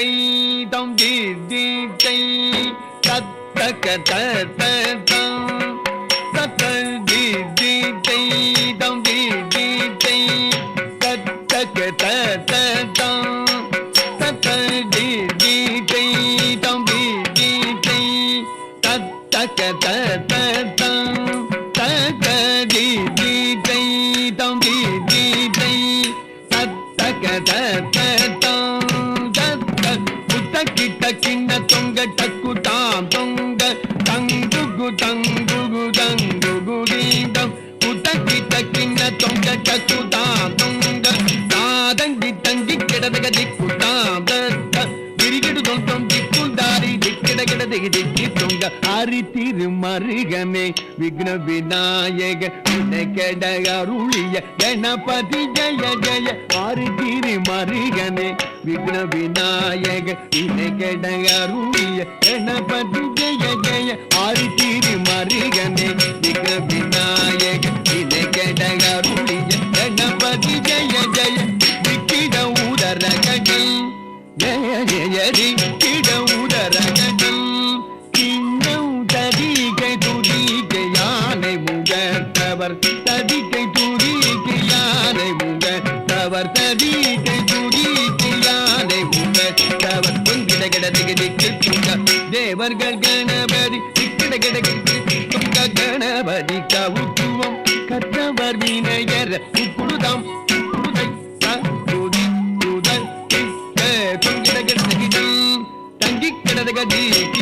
தை தம் தி தி தை தத்தக தத்தம் தத்த தி தி தை தம் தி தி தை தத்தக தத்தம் தத்த தி தி தை தம் தி தி தை தத்தக தத்தம் தத்த தி தி தை தம் தி தி தை தத்தக தத்தம் கிட்ட கிண்ண தொங்க டக்கு தாம் தொங்க தங்குகு தங்குகு தங்குகு தீந்தம் குட்ட கிட்ட கிண்ண தொங்க டக்கு தாம் தொங்க தாதங்கி தங்கி கிடதக திக்கு தாம் தத்த விரிகிடு தொந்தம் திக்குள் தாரி திக்கிட கிடதை திக்கி தொங்க ஹரி திருமருகனே விக்ன விநாயக கெட அருளிய கணபதி ஜய ஜய ஹரி திருமருகனே விக்ன விநாயக கெட அருளிய கணபதி ஜய ஜய ஹரி திருமருகனே விக்ன விநாயக கெட அருளிய கணபதி ஜய ஜய திக்கிட உதர கடல் ஜய ஜய திக்கிட உதர கடல் தவர் ததிக்கை துதிக்கு யானை முக தவர் ததிக்கை துதிக்கு யானை முக தவர் பொங்கிட கிடதிக்கு திக்கு துங்க தேவர்கள் கணபதி திக்கிட கிடக்கு துங்க கணபதி கவுத்துவம் கற்றவர் வினையர் உக்குடுதம் உக்குடுதை துதி துதல் தொங்கிட கிடதிக்கு தங்கி கிடதக திக்கு